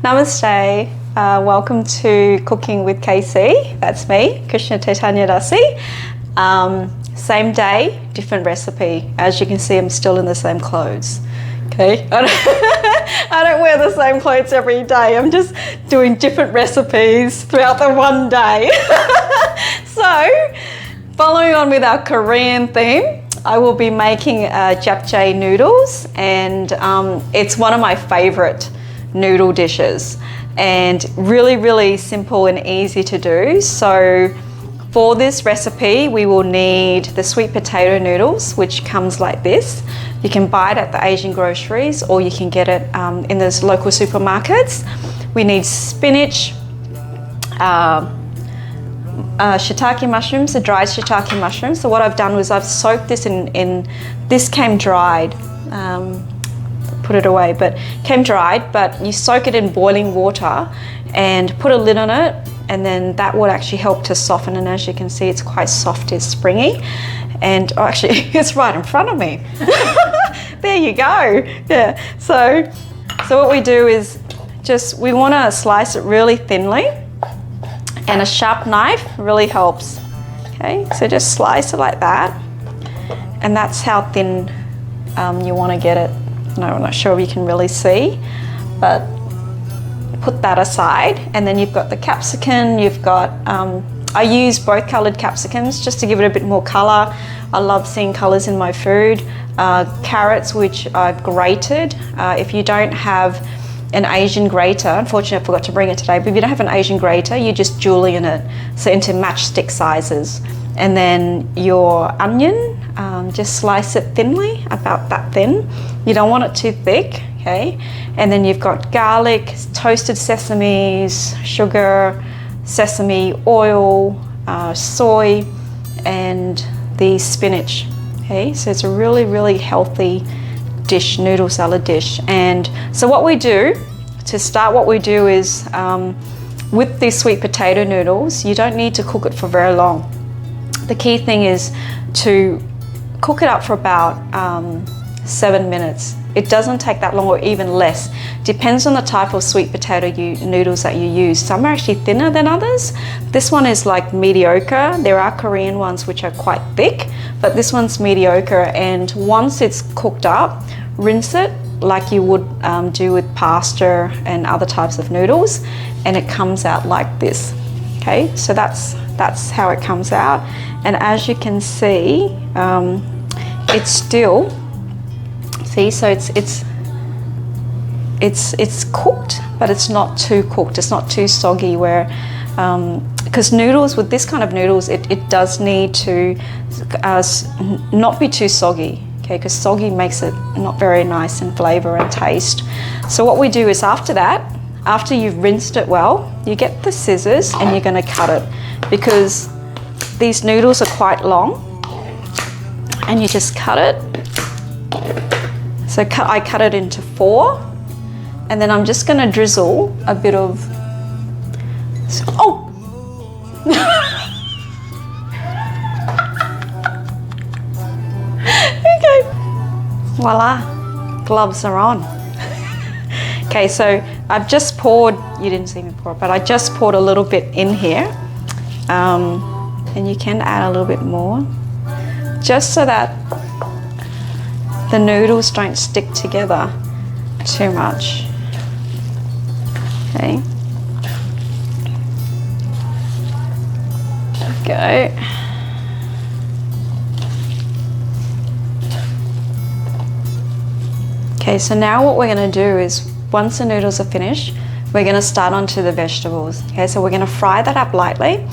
Namaste. Welcome to Cooking with KC. That's me, Krishna Chaitanya Dasi. Same day, different recipe. As you can see, I'm still in the same clothes. Okay, I don't wear the same clothes every day. I'm just doing different recipes throughout the one day. So, following on with our Korean theme, I will be making japchae noodles, and it's one of my favorite noodle dishes, and really simple and easy to do. So for this recipe we will need the sweet potato noodles, which comes like this. You can buy it at the Asian groceries or you can get it in those local supermarkets. We need spinach, shiitake mushrooms, the dried shiitake mushrooms. So what I've done was I've soaked this in this came dried, put it away, but came dried, but you soak it in boiling water and put a lid on it, and then that would actually help to soften. And as you can see, it's quite soft, it's springy, and actually it's right in front of me. There you go. Yeah, so what we do is we want to slice it really thinly, and a sharp knife really helps. Okay, so just slice it like that, and that's how thin you want to get it. No, I'm not sure if you can really see, but put that aside. And then you've got the capsicum, you've got, I use both coloured capsicums just to give it a bit more colour. I love seeing colours in my food. Carrots, which I've grated. If you don't have an Asian grater, unfortunately I forgot to bring it today, but if you don't have an Asian grater, you just julienne it, so into matchstick sizes. And then your onion, just slice it thinly, about that thin. You don't want it too thick, okay? And then you've got garlic, toasted sesames, sugar, sesame oil, soy, and the spinach, okay? So it's a really healthy dish, noodle salad dish. And so what we do, to start, what we do is, with these sweet potato noodles, you don't need to cook it for very long. The key thing is to cook it up for about 7 minutes. It doesn't take that long, or even less. Depends on the type of sweet potato noodles that you use. Some are actually thinner than others. This one is like mediocre. There are Korean ones which are quite thick, but this one's mediocre. And once it's cooked up, rinse it like you would do with pasta and other types of noodles, and it comes out like this. Okay, so that's how it comes out. And as you can see, it's still, see, so it's cooked, but it's not too cooked. It's not too soggy, where because noodles, with this kind of noodles, it does need to not be too soggy. Okay, because soggy makes it not very nice in flavour and taste. So what we do is, after that, after you've rinsed it well, you get the scissors and you're going to cut it, because these noodles are quite long, and you just cut it. So I cut it into 4, and then I'm just going to drizzle a bit of, oh! Okay, voila, gloves are on. Okay, so I've just poured, you didn't see me pour it, but I just poured a little bit in here. And you can add a little bit more, just so that the noodles don't stick together too much. Okay. There we go. Okay, so now what we're going to do is, once the noodles are finished, we're going to start onto the vegetables. Okay, so we're going to fry that up lightly,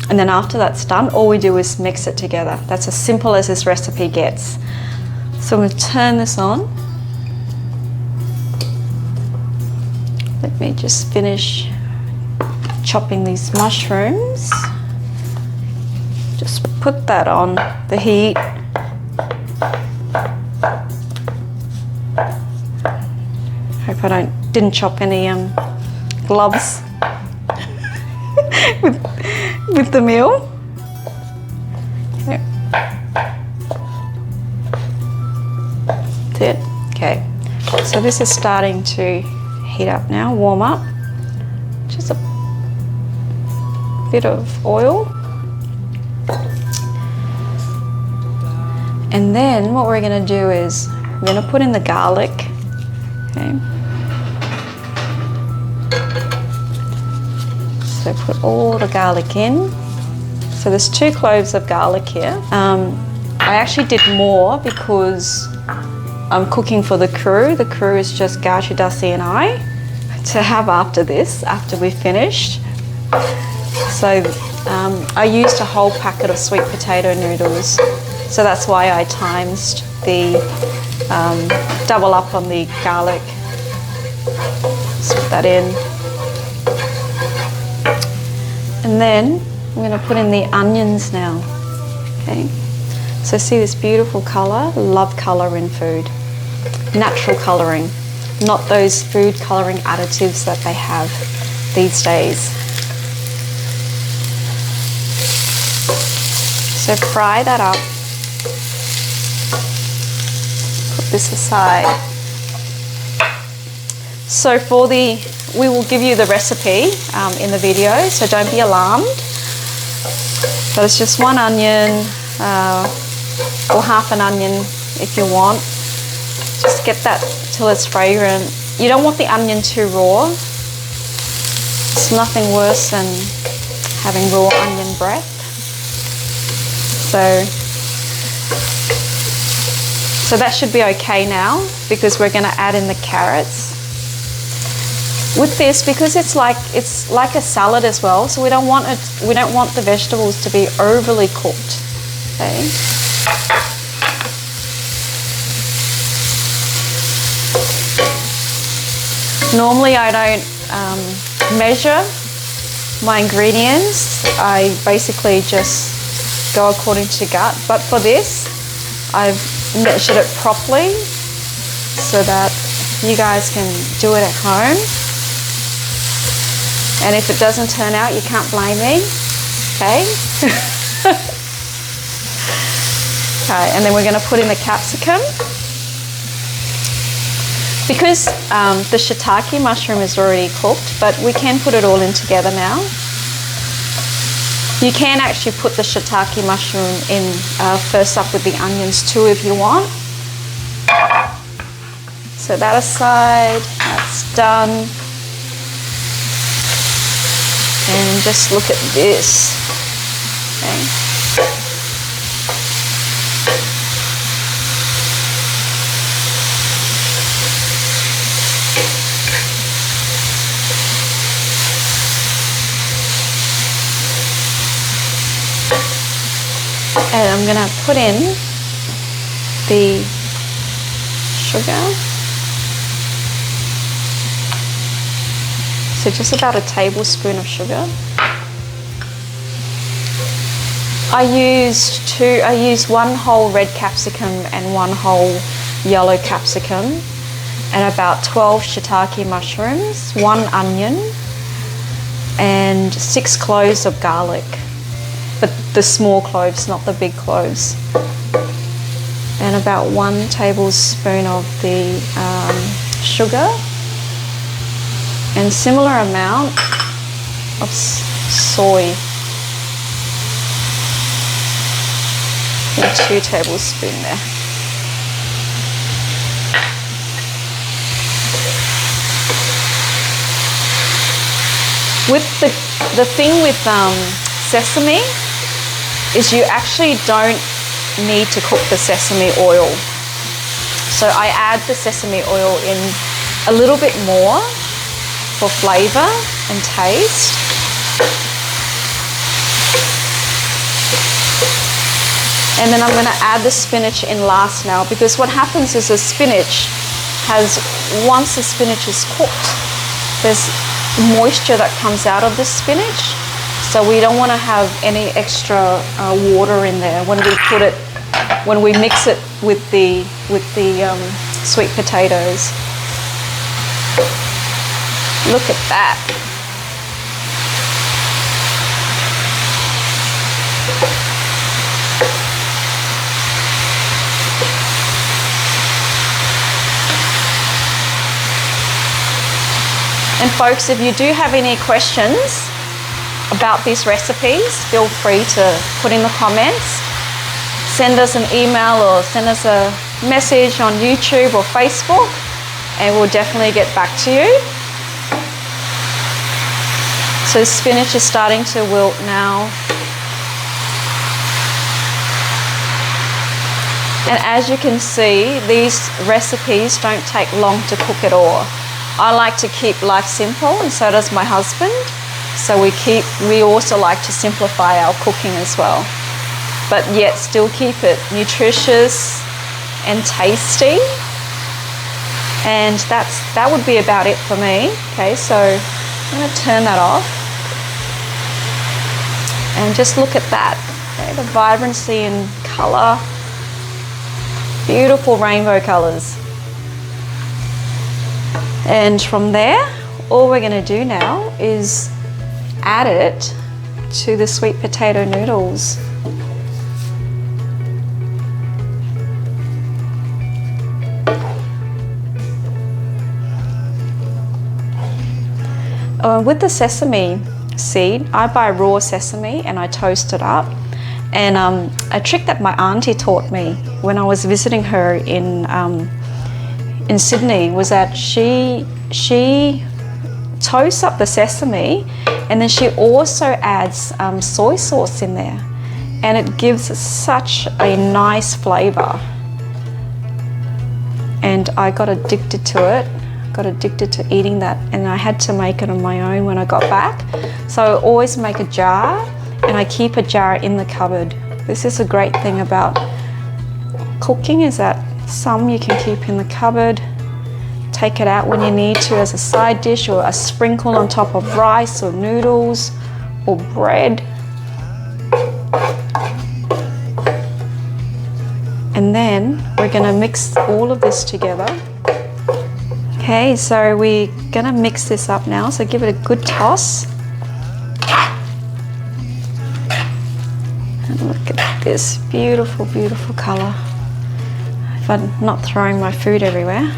and then after that's done, all we do is mix it together. That's as simple as this recipe gets. So I'm going to turn this on. Let me just finish chopping these mushrooms. Just put that on the heat. Hope I didn't chop any gloves with the meal. Okay. That's it. Okay, so this is starting to heat up now, warm up. just a bit of oil. And then what we're going to do is we're going to put in the garlic. Okay. So put all the garlic in. So there's 2 cloves of garlic here. I actually did more because I'm cooking for the crew. The crew is just Gauchi, Dusty and I to have after this, after we've finished. So I used a whole packet of sweet potato noodles. So that's why I times the double up on the garlic. Let's put that in. And then I'm going to put in the onions now. Okay. So see this beautiful colour? Love colour in food. Natural colouring, not those food colouring additives that they have these days. So fry that up. Put this aside. So we will give you the recipe in the video, so don't be alarmed. But it's just 1 onion, or half an onion if you want. Just get that till it's fragrant. You don't want the onion too raw. It's nothing worse than having raw onion breath. So that should be okay now, because we're going to add in the carrots. With this, because it's like a salad as well, so we don't want the vegetables to be overly cooked. Okay. Normally I don't measure my ingredients. I basically just go according to gut. But for this, I've measured it properly so that you guys can do it at home. And if it doesn't turn out, you can't blame me. Okay? Okay, and then we're going to put in the capsicum. Because the shiitake mushroom is already cooked, but we can put it all in together now. You can actually put the shiitake mushroom in first up with the onions too if you want. So that aside, that's done. And just look at this. Okay. And I'm going to put in the sugar. So just about a tablespoon of sugar. I used 1 whole red capsicum and 1 whole yellow capsicum, and about 12 shiitake mushrooms, 1 onion, and 6 cloves of garlic. But the small cloves, not the big cloves. And about 1 tablespoon of the sugar, and similar amount of soy. And 2 tablespoons there. With the thing with sesame is you actually don't need to cook the sesame oil. So I add the sesame oil in a little bit more for flavour and taste. And then I'm going to add the spinach in last now, because what happens is the spinach once the spinach is cooked, there's moisture that comes out of the spinach. So we don't want to have any extra water in there when we mix it with the sweet potatoes. Look at that. And folks, if you do have any questions about these recipes, feel free to put in the comments. Send us an email or send us a message on YouTube or Facebook, and we'll definitely get back to you. So spinach is starting to wilt now. And as you can see, these recipes don't take long to cook at all. I like to keep life simple, and so does my husband. So we also like to simplify our cooking as well, but yet still keep it nutritious and tasty. And that would be about it for me. Okay, so I'm going to turn that off. And just look at that. Okay, the vibrancy and colour. Beautiful rainbow colours. And from there, all we're going to do now is add it to the sweet potato noodles. With the sesame seed, I buy raw sesame and I toast it up. And a trick that my auntie taught me when I was visiting her in Sydney was that she toasts up the sesame, and then she also adds soy sauce in there, and it gives such a nice flavour. And I got addicted to it. Got addicted to eating that, and I had to make it on my own when I got back. So I always make a jar, and I keep a jar in the cupboard. This is a great thing about cooking, is that some you can keep in the cupboard, take it out when you need to as a side dish, or a sprinkle on top of rice or noodles or bread. And then we're going to mix all of this together. Okay, so we're going to mix this up now, so give it a good toss. And look at this beautiful, beautiful colour. If I'm not throwing my food everywhere.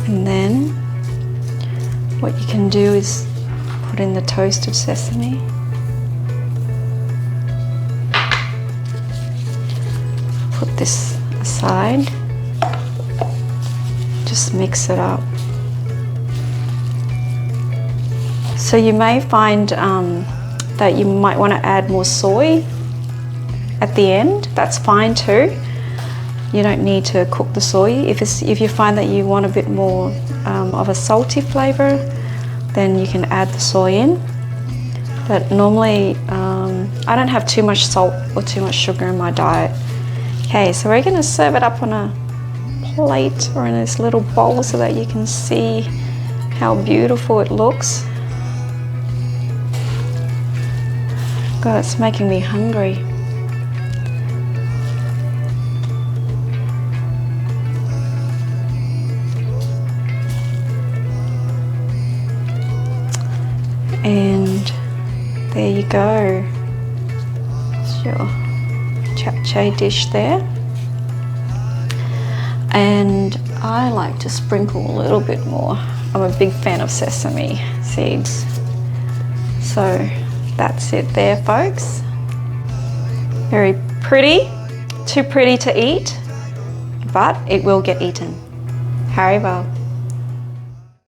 And then what you can do is put in the toasted sesame. Put this aside. Just mix it up. So you may find that you might want to add more soy at the end. That's fine too. You don't need to cook the soy. If you find that you want a bit more of a salty flavour, then you can add the soy in. But normally I don't have too much salt or too much sugar in my diet. Okay, so we're going to serve it up on a plate or in this little bowl so that you can see how beautiful it looks. God, it's making me hungry. And there you go. It's your japchae dish there. And I like to sprinkle a little bit more. I'm a big fan of sesame seeds. So that's it there, folks. Very pretty. Too pretty to eat, but it will get eaten. Haribo.